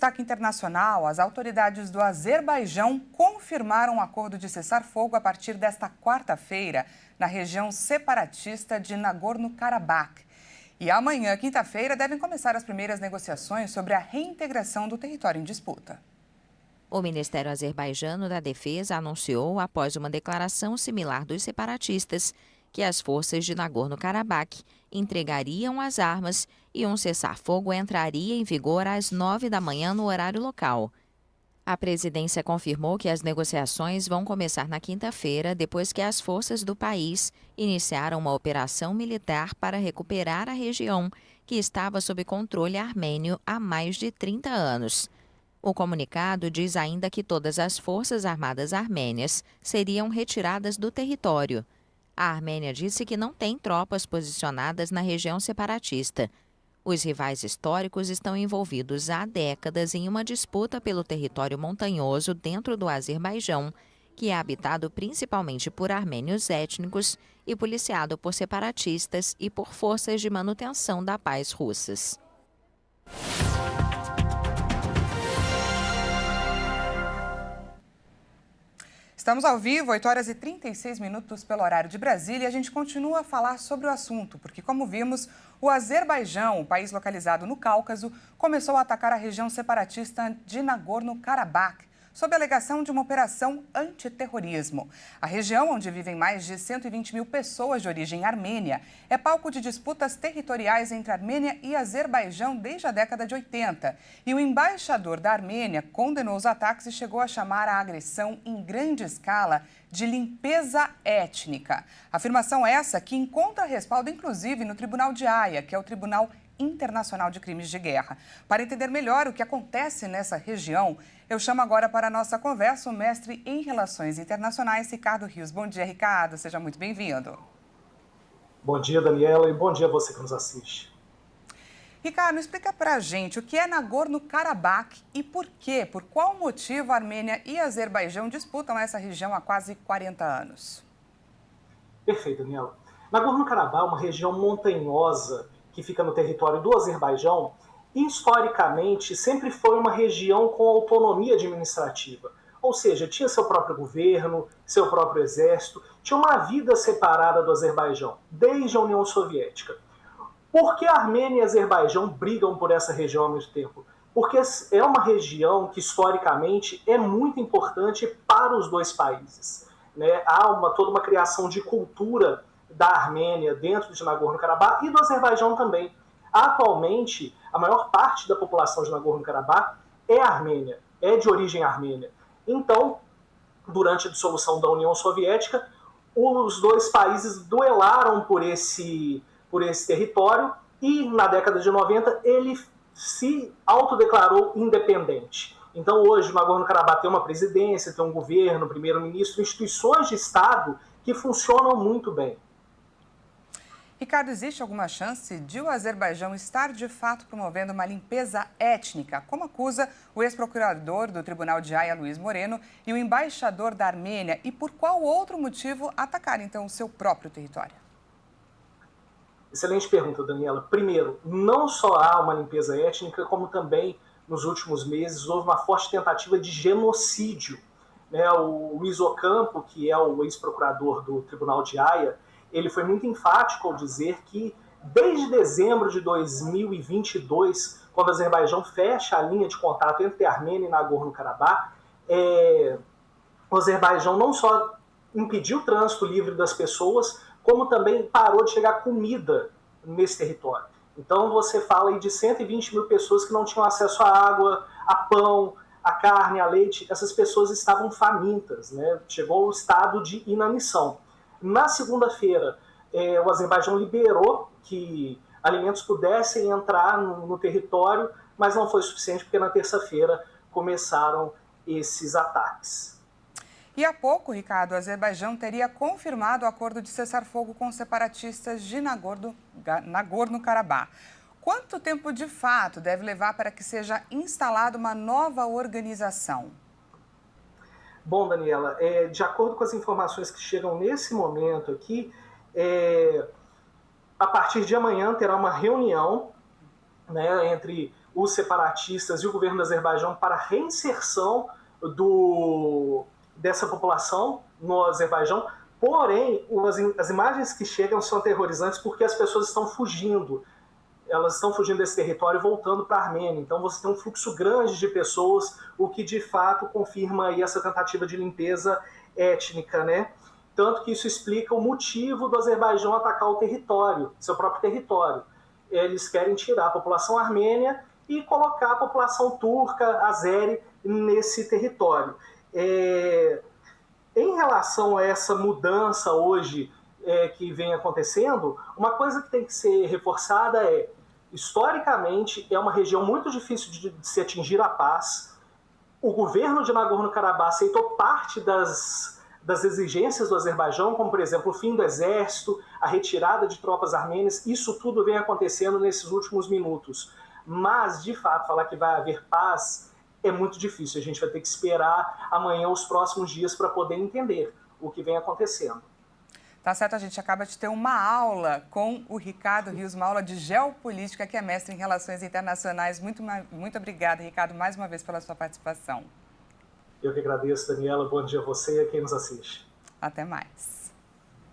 destaque internacional, as autoridades do Azerbaijão confirmaram um acordo de cessar-fogo a partir desta quarta-feira na região separatista de Nagorno-Karabakh. E amanhã, quinta-feira, devem começar as primeiras negociações sobre a reintegração do território em disputa. O Ministério Azerbaijano da Defesa anunciou, após uma declaração similar dos separatistas, que as forças de Nagorno-Karabakh entregariam as armas e um cessar-fogo entraria em vigor às 9 da manhã no horário local. A presidência confirmou que as negociações vão começar na quinta-feira, depois que as forças do país iniciaram uma operação militar para recuperar a região, que estava sob controle armênio há mais de 30 anos. O comunicado diz ainda que todas as forças armadas armênias seriam retiradas do território. A Armênia disse que não tem tropas posicionadas na região separatista. Os rivais históricos estão envolvidos há décadas em uma disputa pelo território montanhoso dentro do Azerbaijão, que é habitado principalmente por armênios étnicos e policiado por separatistas e por forças de manutenção da paz russas. Estamos ao vivo, 8 horas e 36 minutos pelo horário de Brasília, e a gente continua a falar sobre o assunto, porque, como vimos, o Azerbaijão, um país localizado no Cáucaso, começou a atacar a região separatista de Nagorno-Karabakh, sob a alegação de uma operação antiterrorismo. A região, onde vivem mais de 120 mil pessoas de origem armênia, é palco de disputas territoriais entre Armênia e Azerbaijão desde a década de 80. E o embaixador da Armênia condenou os ataques e chegou a chamar a agressão em grande escala de limpeza étnica. Afirmação essa que encontra respaldo, inclusive, no Tribunal de Haia, que é o Tribunal Internacional de Crimes de Guerra. Para entender melhor o que acontece nessa região, eu chamo agora para a nossa conversa o mestre em Relações Internacionais, Ricardo Rios. Bom dia, Ricardo. Seja muito bem-vindo. Bom dia, Daniela, e bom dia a você que nos assiste. Ricardo, explica para a gente o que é Nagorno-Karabakh e por quê, por qual motivo a Armênia e a Azerbaijão disputam essa região há quase 40 anos. Perfeito, Daniela. Nagorno-Karabakh é uma região montanhosa que fica no território do Azerbaijão, historicamente sempre foi uma região com autonomia administrativa. Ou seja, tinha seu próprio governo, seu próprio exército, tinha uma vida separada do Azerbaijão, desde a União Soviética. Por que a Armênia e a Azerbaijão brigam por essa região ao mesmo tempo? Porque é uma região que, historicamente, é muito importante para os dois países. Né? Há toda uma criação de cultura da Armênia dentro de Nagorno-Karabakh e do Azerbaijão também. Atualmente, a maior parte da população de Nagorno-Karabakh é armênia, é de origem armênia. Então, durante a dissolução da União Soviética, os dois países duelaram por esse território e, na década de 90, ele se autodeclarou independente. Então, hoje, Nagorno-Karabakh tem uma presidência, tem um governo, um primeiro-ministro, instituições de Estado que funcionam muito bem. Ricardo, existe alguma chance de o Azerbaijão estar de fato promovendo uma limpeza étnica, como acusa o ex-procurador do Tribunal de Haia, Luiz Moreno, e o embaixador da Armênia? E por qual outro motivo atacar, então, o seu próprio território? Excelente pergunta, Daniela. Primeiro, não só há uma limpeza étnica, como também, nos últimos meses, houve uma forte tentativa de genocídio. O Luiz Ocampo, que é o ex-procurador do Tribunal de Haia, ele foi muito enfático ao dizer que, desde dezembro de 2022, quando o Azerbaijão fecha a linha de contato entre a Armênia e Nagorno-Karabakh, o Azerbaijão não só impediu o trânsito livre das pessoas, como também parou de chegar comida nesse território. Então você fala aí de 120 mil pessoas que não tinham acesso à água, a pão, a carne, a leite. Essas pessoas estavam famintas, né? Chegou ao estado de inanição. Na segunda-feira, o Azerbaijão liberou que alimentos pudessem entrar no território, mas não foi suficiente porque na terça-feira começaram esses ataques. E há pouco, Ricardo, o Azerbaijão teria confirmado o acordo de cessar-fogo com os separatistas de Nagorno-Karabakh. Quanto tempo de fato deve levar para que seja instalada uma nova organização? Bom, Daniela, de acordo com as informações que chegam nesse momento aqui, a partir de amanhã terá uma reunião, né, entre os separatistas e o governo do Azerbaijão para a reinserção dessa população no Azerbaijão. Porém, as imagens que chegam são aterrorizantes porque as pessoas estão fugindo. Elas estão fugindo desse território e voltando para a Armênia. Então você tem um fluxo grande de pessoas, o que de fato confirma aí essa tentativa de limpeza étnica, né? Tanto que isso explica o motivo do Azerbaijão atacar o território, seu próprio território. Eles querem tirar a população armênia e colocar a população turca, azeri, nesse território. Em relação a essa mudança hoje que vem acontecendo, uma coisa que tem que ser reforçada historicamente, é uma região muito difícil de se atingir a paz. O governo de Nagorno-Karabakh aceitou parte das exigências do Azerbaijão, como, por exemplo, o fim do exército, a retirada de tropas armênias. Isso tudo vem acontecendo nesses últimos minutos. Mas, de fato, falar que vai haver paz é muito difícil. A gente vai ter que esperar amanhã, os próximos dias, para poder entender o que vem acontecendo. Tá certo, a gente acaba de ter uma aula com o Ricardo Rios, uma aula de geopolítica, que é mestre em relações internacionais. Muito obrigada, Ricardo, mais uma vez pela sua participação. Eu que agradeço, Daniela. Bom dia a você e a quem nos assiste. Até mais.